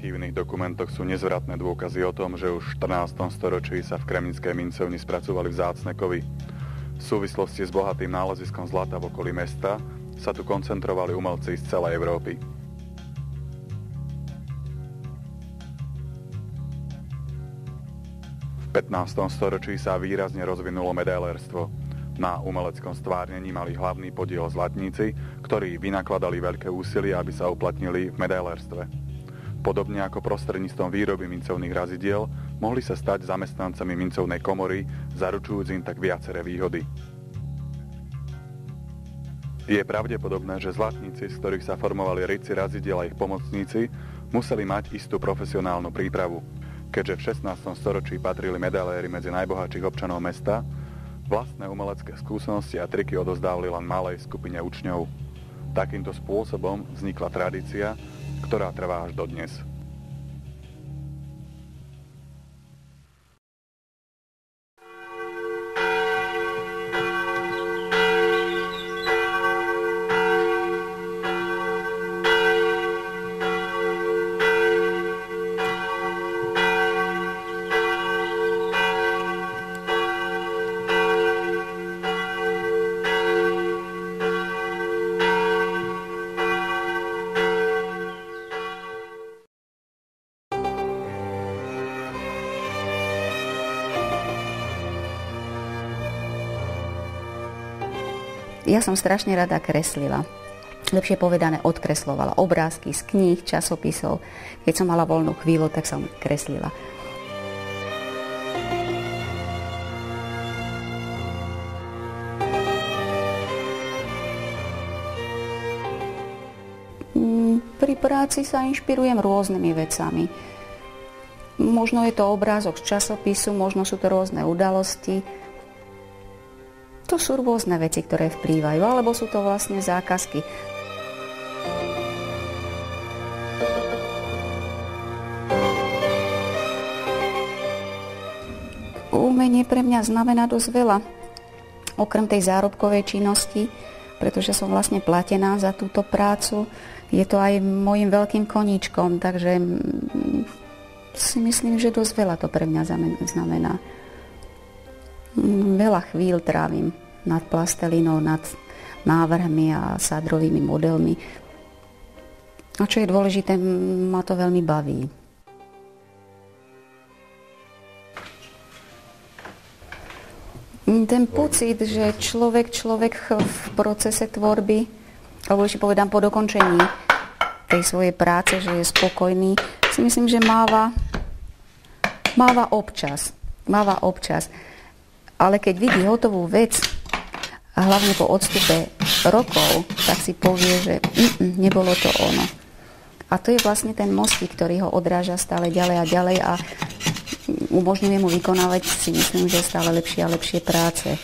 archívnych dokumentoch sú nezvratné dôkazy o tom, že už v 14. storočí sa v kremnickej mincovni spracovali vzácne kovy. V súvislosti s bohatým náleziskom zlata v okolí mesta sa tu koncentrovali umelci z celej Európy. V 15. storočí sa výrazne rozvinulo medailérstvo. Na umeleckom stvárnení mali hlavný podiel zlatníci, ktorí vynakladali veľké úsilie, aby sa uplatnili v medailérstve. Podobne ako prostredníctvom výroby mincovných razidiel, mohli sa stať zamestnancami mincovnej komory, zaručujúc im tak viaceré výhody. Je pravdepodobné, že zlatníci, z ktorých sa formovali rytci razidiel a ich pomocníci, museli mať istú profesionálnu prípravu. Keďže v 16. storočí patrili medailéri medzi najbohatších občanov mesta, vlastné umelecké skúsenosti a triky odozdávali len malej skupine učňov. Takýmto spôsobom vznikla tradícia, ktorá trvá až dodnes. Ja som strašne rada kreslila. Lepšie povedané, odkreslovala obrázky z kníh, časopisov. Keď som mala voľnú chvíľu, tak som kreslila. Pri práci sa inšpirujem rôznymi vecami. Možno je to obrázok z časopisu, možno sú to rôzne udalosti. To sú rôzne veci, ktoré vplývajú, alebo sú to vlastne zákazky. Umenie pre mňa znamená dosť veľa. Okrem tej zárobkovej činnosti, pretože som vlastne platená za túto prácu, je to aj môjim veľkým koníčkom, takže si myslím, že dosť veľa to pre mňa znamená. Veľa chvíľ trávim nad plastelinou, nad návrhmi a sádrovými modelmi. A čo je dôležité, ma to veľmi baví. Ten pocit, že človek v procese tvorby, alebo ešte povedám po dokončení tej svojej práce, že je spokojný, si myslím, že máva občas. Ale keď vidí hotovú vec, a hlavne po odstupe rokov, tak si povie, že nebolo to ono. A to je vlastne ten mostík, ktorý ho odráža stále ďalej a ďalej a umožňuje mu vykonávať, si myslím, že stále lepšie a lepšie práce.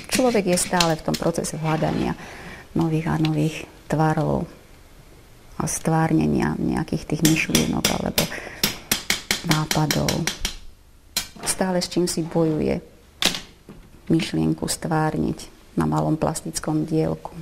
Človek je stále v tom procese hľadania nových a nových tvarov a stvárnenia nejakých tých myšlienok alebo nápadov. Stále s čím si bojuje myšlienku stvárniť na malom plastickom dielku.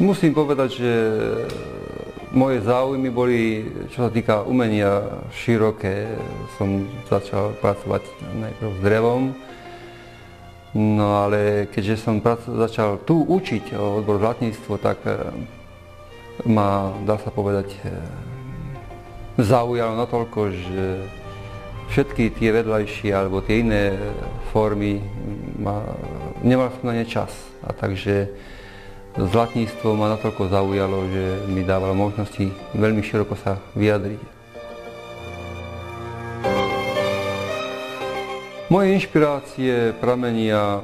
Musím povedať, že moje záujmy boli, čo sa týka umenia, široké. Som začal pracovať najprv s drevom, no ale keďže som začal tu učiť o odbor zlatníctvo, tak ma, dá sa povedať, zaujalo natoľko, že všetky tie vedľajšie alebo tie iné formy nemal som na ne čas. A takže zlatníctvo ma natoľko zaujalo, že mi dávalo možnosti veľmi široko sa vyjadriť. Moje inšpirácie pramenia,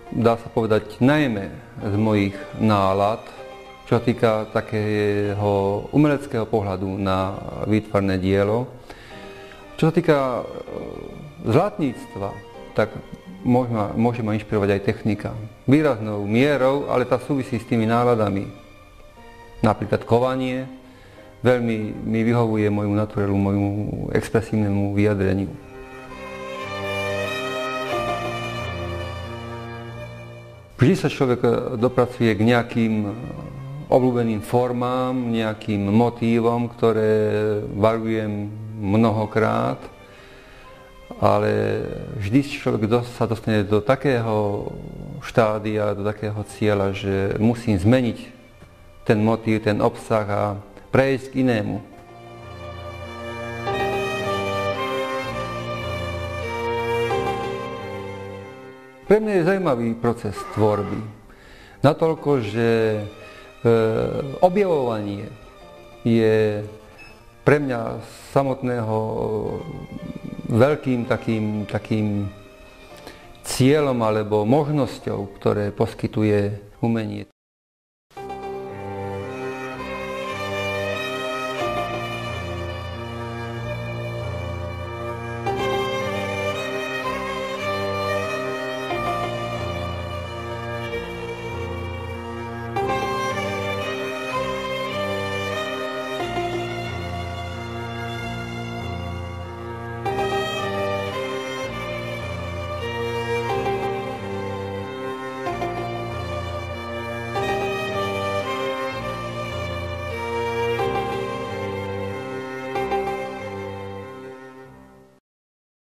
dá sa povedať, najmä z mojich nálad, čo sa týka takého umeleckého pohľadu na výtvarné dielo. Čo sa týka zlatníctva, tak môže ma inšpirovať aj technika. Výraznou mierou, ale tá súvisí s tými náladami. Napríklad kovanie veľmi mi vyhovuje môjmu naturelu, môjmu expresívnemu vyjadreniu. Vždy sa človek dopracuje k nejakým obľúbeným formám, nejakým motívom, ktoré varujem mnohokrát, ale vždy človek sa dostane do takého štádia, do takého cieľa, že musím zmeniť ten motív, ten obsah a prejsť k inému. Pre mňa je zaujímavý proces tvorby. Natoľko, že objavovanie je pre mňa samotného veľkým takým cieľom alebo možnosťou, ktoré poskytuje umenie.